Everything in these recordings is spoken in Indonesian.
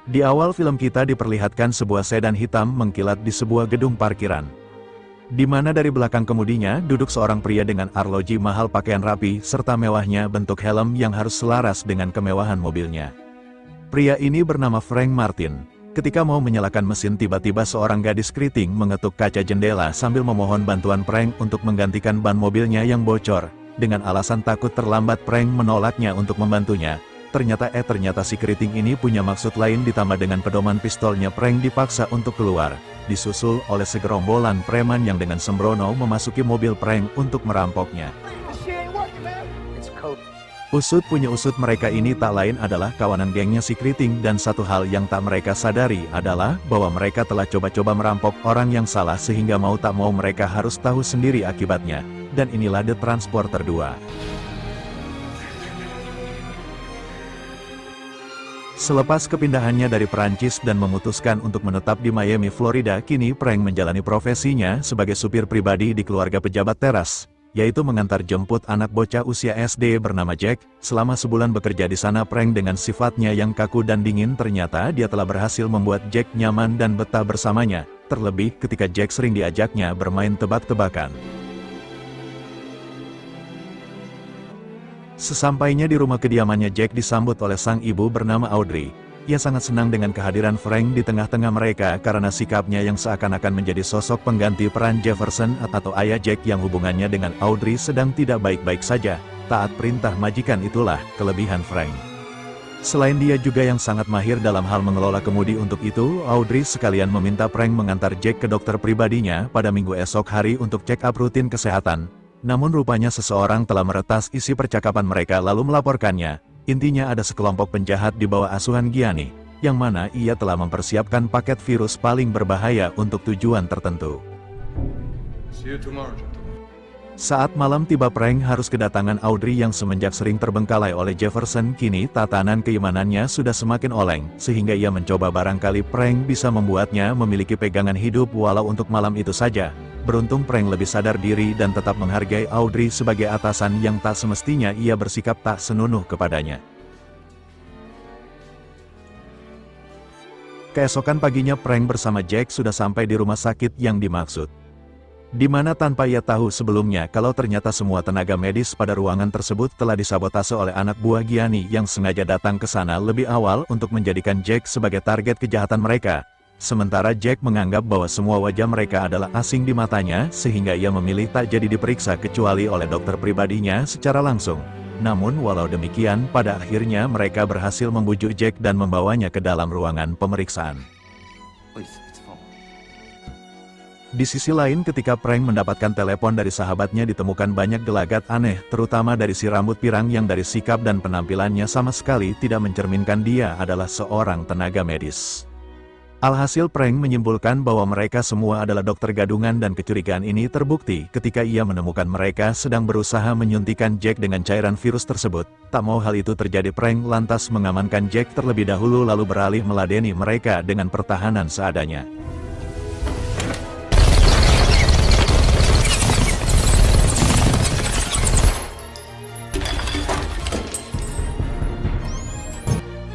Di awal film kita diperlihatkan sebuah sedan hitam mengkilat di sebuah gedung parkiran. Di mana dari belakang kemudinya duduk seorang pria dengan arloji mahal, pakaian rapi, serta mewahnya bentuk helm yang harus selaras dengan kemewahan mobilnya. Pria ini bernama Frank Martin. Ketika mau menyalakan mesin, tiba-tiba seorang gadis keriting mengetuk kaca jendela sambil memohon bantuan Frank untuk menggantikan ban mobilnya yang bocor. Dengan alasan takut terlambat, Frank menolaknya untuk membantunya. Ternyata si keriting ini punya maksud lain. Ditambah dengan pedoman pistolnya, Frank dipaksa untuk keluar, disusul oleh segerombolan preman yang dengan sembrono memasuki mobil Frank untuk merampoknya. Usut punya usut, mereka ini tak lain adalah kawanan gengnya si keriting, dan satu hal yang tak mereka sadari adalah bahwa mereka telah coba-coba merampok orang yang salah, sehingga mau tak mau mereka harus tahu sendiri akibatnya. Dan inilah The Transporter 2. Selepas kepindahannya dari Perancis dan memutuskan untuk menetap di Miami, Florida, kini Frank menjalani profesinya sebagai supir pribadi di keluarga pejabat teras, yaitu mengantar jemput anak bocah usia SD bernama Jack. Selama sebulan bekerja di sana, Frank dengan sifatnya yang kaku dan dingin, ternyata dia telah berhasil membuat Jack nyaman dan betah bersamanya, terlebih ketika Jack sering diajaknya bermain tebak-tebakan. Sesampainya di rumah kediamannya, Jack disambut oleh sang ibu bernama Audrey. Ia sangat senang dengan kehadiran Frank di tengah-tengah mereka karena sikapnya yang seakan-akan menjadi sosok pengganti peran Jefferson atau ayah Jack yang hubungannya dengan Audrey sedang tidak baik-baik saja. Taat perintah majikan itulah kelebihan Frank. Selain dia juga yang sangat mahir dalam hal mengelola kemudi, untuk itu Audrey sekalian meminta Frank mengantar Jack ke dokter pribadinya pada minggu esok hari untuk check up rutin kesehatan. Namun rupanya seseorang telah meretas isi percakapan mereka lalu melaporkannya. Intinya ada sekelompok penjahat di bawah asuhan Gianni, yang mana ia telah mempersiapkan paket virus paling berbahaya untuk tujuan tertentu. Saat malam tiba, Frank harus kedatangan Audrey yang semenjak sering terbengkalai oleh Jefferson, kini tatanan keimanannya sudah semakin oleng, sehingga ia mencoba barangkali Frank bisa membuatnya memiliki pegangan hidup walau untuk malam itu saja. Beruntung Frank lebih sadar diri dan tetap menghargai Audrey sebagai atasan yang tak semestinya ia bersikap tak senonoh kepadanya. Keesokan paginya Frank bersama Jack sudah sampai di rumah sakit yang dimaksud. Di mana tanpa ia tahu sebelumnya kalau ternyata semua tenaga medis pada ruangan tersebut telah disabotase oleh anak buah Gianni yang sengaja datang ke sana lebih awal untuk menjadikan Jack sebagai target kejahatan mereka. Sementara Jack menganggap bahwa semua wajah mereka adalah asing di matanya, sehingga ia memilih tak jadi diperiksa kecuali oleh dokter pribadinya secara langsung. Namun walau demikian, pada akhirnya mereka berhasil membujuk Jack dan membawanya ke dalam ruangan pemeriksaan. Di sisi lain, ketika Frank mendapatkan telepon dari sahabatnya, ditemukan banyak gelagat aneh, terutama dari si rambut pirang yang dari sikap dan penampilannya sama sekali tidak mencerminkan dia adalah seorang tenaga medis. Alhasil Frank menyimpulkan bahwa mereka semua adalah dokter gadungan, dan kecurigaan ini terbukti ketika ia menemukan mereka sedang berusaha menyuntikkan Jack dengan cairan virus tersebut. Tak mau hal itu terjadi, Frank lantas mengamankan Jack terlebih dahulu lalu beralih meladeni mereka dengan pertahanan seadanya.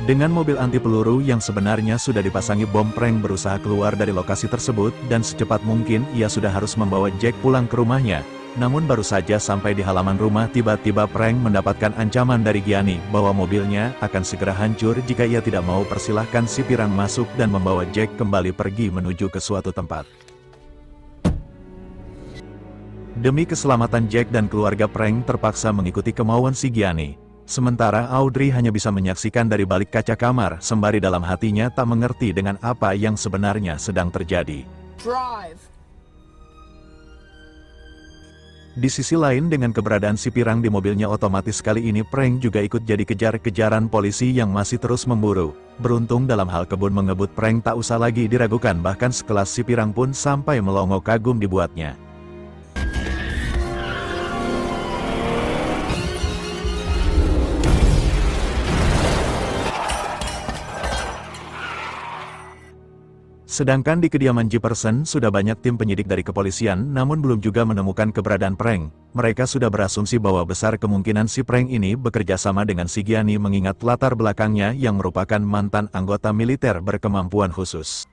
Dengan mobil anti peluru yang sebenarnya sudah dipasangi bom, Frank berusaha keluar dari lokasi tersebut, dan secepat mungkin ia sudah harus membawa Jack pulang ke rumahnya. Namun baru saja sampai di halaman rumah, tiba-tiba Frank mendapatkan ancaman dari Gianni bahwa mobilnya akan segera hancur jika ia tidak mau persilahkan si pirang masuk dan membawa Jack kembali pergi menuju ke suatu tempat. Demi keselamatan Jack dan keluarga, Frank terpaksa mengikuti kemauan si Gianni. Sementara Audrey hanya bisa menyaksikan dari balik kaca kamar, sembari dalam hatinya tak mengerti dengan apa yang sebenarnya sedang terjadi. Di sisi lain, dengan keberadaan si pirang di mobilnya, otomatis kali ini Frank juga ikut jadi kejar-kejaran polisi yang masih terus memburu. Beruntung dalam hal kebun mengebut, Frank tak usah lagi diragukan, bahkan sekelas si pirang pun sampai melongo kagum dibuatnya. Sedangkan di kediaman Jefferson sudah banyak tim penyidik dari kepolisian namun belum juga menemukan keberadaan Frank. Mereka sudah berasumsi bahwa besar kemungkinan si Frank ini bekerja sama dengan si Gianni mengingat latar belakangnya yang merupakan mantan anggota militer berkemampuan khusus.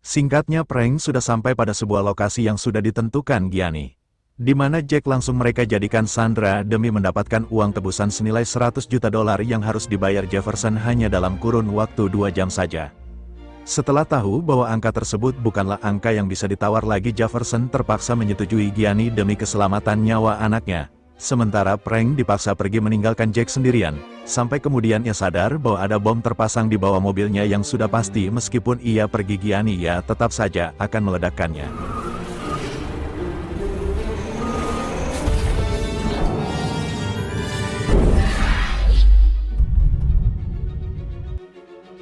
Singkatnya Frank sudah sampai pada sebuah lokasi yang sudah ditentukan Gianni, di mana Jack langsung mereka jadikan sandera demi mendapatkan uang tebusan senilai $100 juta yang harus dibayar Jefferson hanya dalam kurun waktu 2 jam saja. Setelah tahu bahwa angka tersebut bukanlah angka yang bisa ditawar lagi, Jefferson terpaksa menyetujui Gianni demi keselamatan nyawa anaknya. Sementara Frank dipaksa pergi meninggalkan Jack sendirian, sampai kemudian ia sadar bahwa ada bom terpasang di bawah mobilnya yang sudah pasti meskipun ia pergi Gianni ya tetap saja akan meledakkannya.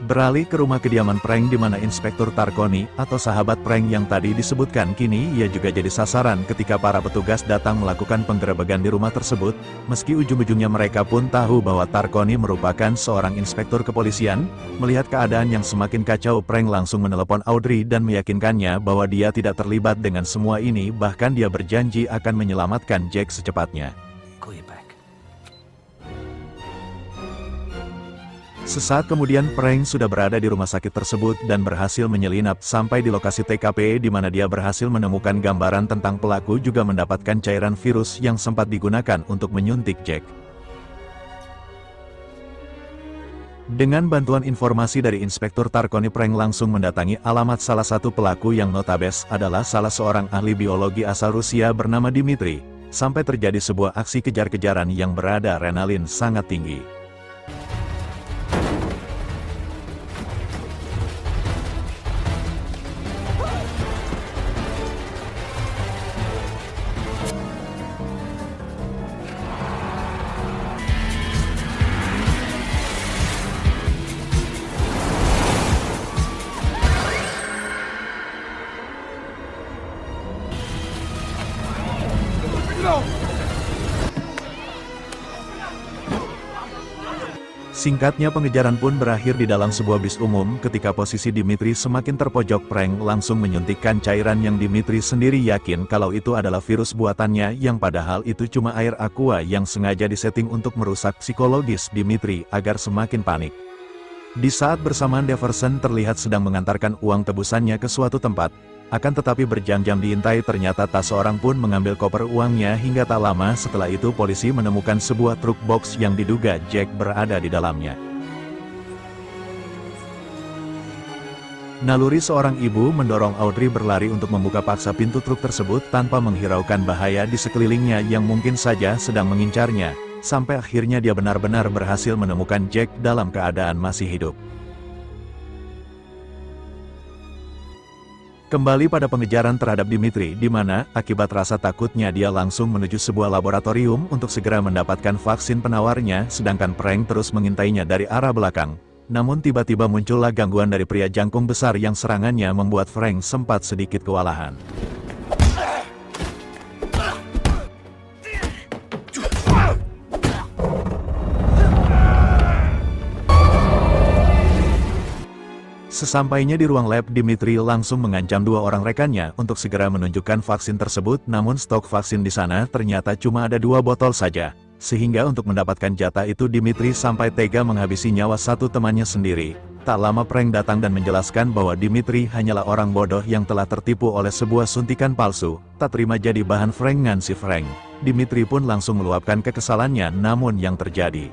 Beralih ke rumah kediaman Frank di mana Inspektur Tarconi atau sahabat Frank yang tadi disebutkan kini ia juga jadi sasaran ketika para petugas datang melakukan penggerebekan di rumah tersebut, meski ujung-ujungnya mereka pun tahu bahwa Tarconi merupakan seorang inspektur kepolisian. Melihat keadaan yang semakin kacau, Frank langsung menelepon Audrey dan meyakinkannya bahwa dia tidak terlibat dengan semua ini, bahkan dia berjanji akan menyelamatkan Jack secepatnya. Sesaat kemudian Frank sudah berada di rumah sakit tersebut dan berhasil menyelinap sampai di lokasi TKP di mana dia berhasil menemukan gambaran tentang pelaku juga mendapatkan cairan virus yang sempat digunakan untuk menyuntik Jack. Dengan bantuan informasi dari Inspektur Tarconi, Frank langsung mendatangi alamat salah satu pelaku yang notabene adalah salah seorang ahli biologi asal Rusia bernama Dmitri, sampai terjadi sebuah aksi kejar-kejaran yang berada adrenalin sangat tinggi. Singkatnya pengejaran pun berakhir di dalam sebuah bis umum. Ketika posisi Dmitri semakin terpojok, Frank langsung menyuntikkan cairan yang Dmitri sendiri yakin kalau itu adalah virus buatannya, yang padahal itu cuma air aqua yang sengaja disetting untuk merusak psikologis Dmitri agar semakin panik. Di saat bersamaan Jefferson terlihat sedang mengantarkan uang tebusannya ke suatu tempat. Akan tetapi berjam-jam diintai ternyata tak seorang pun mengambil koper uangnya hingga tak lama setelah itu polisi menemukan sebuah truk box yang diduga Jack berada di dalamnya. Naluri seorang ibu mendorong Audrey berlari untuk membuka paksa pintu truk tersebut tanpa menghiraukan bahaya di sekelilingnya yang mungkin saja sedang mengincarnya, sampai akhirnya dia benar-benar berhasil menemukan Jack dalam keadaan masih hidup. Kembali pada pengejaran terhadap Dmitri, di mana, akibat rasa takutnya dia langsung menuju sebuah laboratorium untuk segera mendapatkan vaksin penawarnya, sedangkan Frank terus mengintainya dari arah belakang. Namun tiba-tiba muncullah gangguan dari pria jangkung besar yang serangannya membuat Frank sempat sedikit kewalahan. Sesampainya di ruang lab, Dmitri langsung mengancam dua orang rekannya untuk segera menunjukkan vaksin tersebut, namun stok vaksin di sana ternyata cuma ada 2 botol saja. Sehingga untuk mendapatkan jatah itu Dmitri sampai tega menghabisi nyawa satu temannya sendiri. Tak lama Frank datang dan menjelaskan bahwa Dmitri hanyalah orang bodoh yang telah tertipu oleh sebuah suntikan palsu. Tak terima jadi bahan Frank-an si Frank, Dmitri pun langsung meluapkan kekesalannya, namun yang terjadi,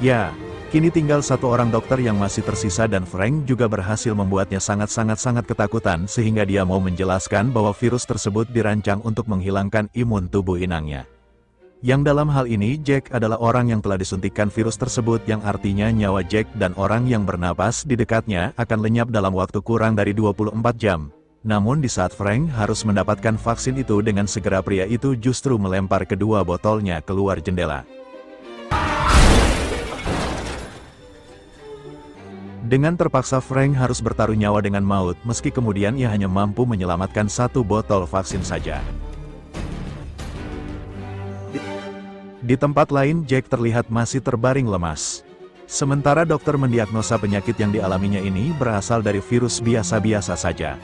ya, kini tinggal satu orang dokter yang masih tersisa dan Frank juga berhasil membuatnya sangat ketakutan sehingga dia mau menjelaskan bahwa virus tersebut dirancang untuk menghilangkan imun tubuh inangnya. Yang dalam hal ini Jack adalah orang yang telah disuntikkan virus tersebut, yang artinya nyawa Jack dan orang yang bernapas di dekatnya akan lenyap dalam waktu kurang dari 24 jam. Namun di saat Frank harus mendapatkan vaksin itu, dengan segera pria itu justru melempar kedua botolnya keluar jendela. Dengan terpaksa Frank harus bertaruh nyawa dengan maut, meski kemudian ia hanya mampu menyelamatkan 1 botol vaksin saja. Di tempat lain Jack terlihat masih terbaring lemas. Sementara dokter mendiagnosa penyakit yang dialaminya ini berasal dari virus biasa-biasa saja.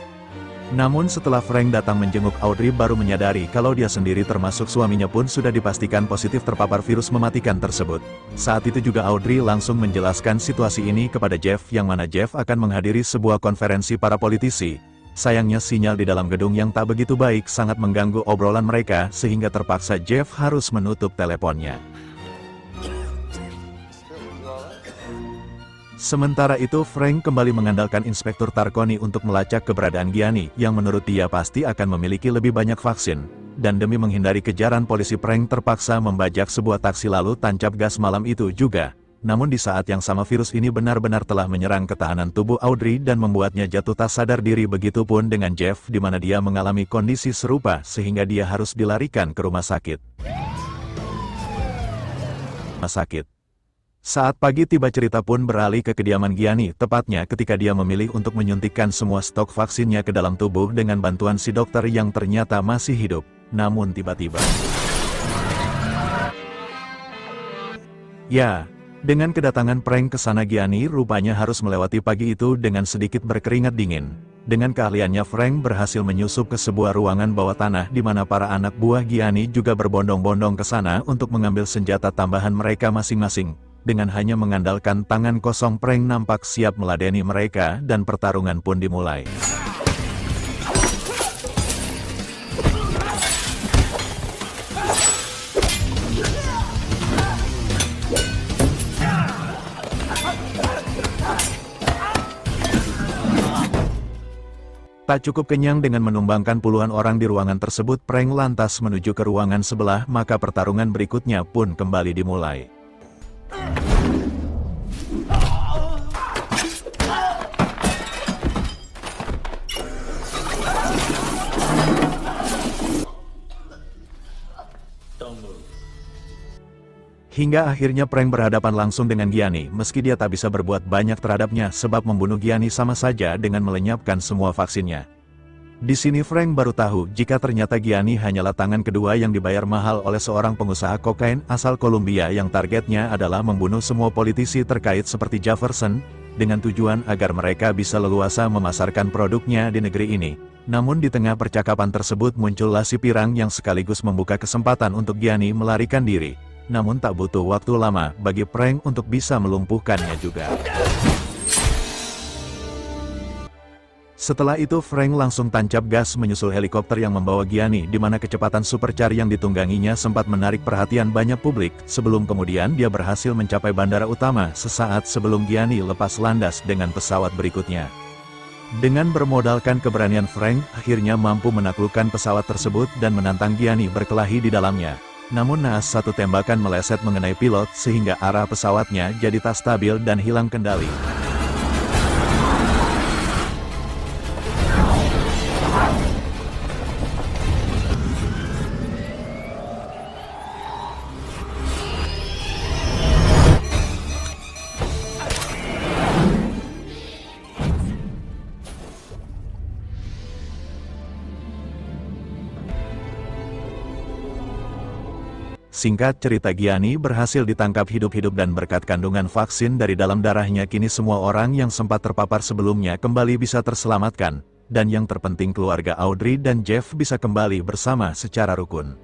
Namun setelah Frank datang menjenguk Audrey baru menyadari kalau dia sendiri termasuk suaminya pun sudah dipastikan positif terpapar virus mematikan tersebut. Saat itu juga Audrey langsung menjelaskan situasi ini kepada Jeff yang mana Jeff akan menghadiri sebuah konferensi para politisi. Sayangnya sinyal di dalam gedung yang tak begitu baik sangat mengganggu obrolan mereka sehingga terpaksa Jeff harus menutup teleponnya. Sementara itu Frank kembali mengandalkan Inspektur Tarconi untuk melacak keberadaan Gianni yang menurut dia pasti akan memiliki lebih banyak vaksin. Dan demi menghindari kejaran polisi Frank terpaksa membajak sebuah taksi lalu tancap gas malam itu juga. Namun di saat yang sama virus ini benar-benar telah menyerang ketahanan tubuh Audrey dan membuatnya jatuh tak sadar diri, begitupun dengan Jeff di mana dia mengalami kondisi serupa sehingga dia harus dilarikan ke rumah sakit. Saat pagi tiba cerita pun beralih ke kediaman Gianni, tepatnya ketika dia memilih untuk menyuntikkan semua stok vaksinnya ke dalam tubuh dengan bantuan si dokter yang ternyata masih hidup. Namun tiba-tiba, ya, dengan kedatangan Frank ke sana Gianni rupanya harus melewati pagi itu dengan sedikit berkeringat dingin. Dengan keahliannya Frank berhasil menyusup ke sebuah ruangan bawah tanah di mana para anak buah Gianni juga berbondong-bondong ke sana untuk mengambil senjata tambahan mereka masing-masing. Dengan hanya mengandalkan tangan kosong Frank nampak siap meladeni mereka dan pertarungan pun dimulai. Tak cukup kenyang dengan menumbangkan puluhan orang di ruangan tersebut, Frank lantas menuju ke ruangan sebelah, maka pertarungan berikutnya pun kembali dimulai. Hingga akhirnya Frank berhadapan langsung dengan Gianni, meski dia tak bisa berbuat banyak terhadapnya sebab membunuh Gianni sama saja dengan melenyapkan semua vaksinnya. Di sini Frank baru tahu jika ternyata Gianni hanyalah tangan kedua yang dibayar mahal oleh seorang pengusaha kokain asal Kolombia yang targetnya adalah membunuh semua politisi terkait seperti Jefferson, dengan tujuan agar mereka bisa leluasa memasarkan produknya di negeri ini. Namun di tengah percakapan tersebut muncullah si pirang yang sekaligus membuka kesempatan untuk Gianni melarikan diri. Namun tak butuh waktu lama bagi Frank untuk bisa melumpuhkannya juga. Setelah itu Frank langsung tancap gas menyusul helikopter yang membawa Gianni di mana kecepatan supercar yang ditungganginya sempat menarik perhatian banyak publik, sebelum kemudian dia berhasil mencapai bandara utama sesaat sebelum Gianni lepas landas dengan pesawat berikutnya. Dengan bermodalkan keberanian Frank akhirnya mampu menaklukkan pesawat tersebut dan menantang Gianni berkelahi di dalamnya. Namun naas satu tembakan meleset mengenai pilot sehingga arah pesawatnya jadi tak stabil dan hilang kendali. Singkat cerita Gianni berhasil ditangkap hidup-hidup dan berkat kandungan vaksin dari dalam darahnya kini semua orang yang sempat terpapar sebelumnya kembali bisa terselamatkan, dan yang terpenting keluarga Audrey dan Jeff bisa kembali bersama secara rukun.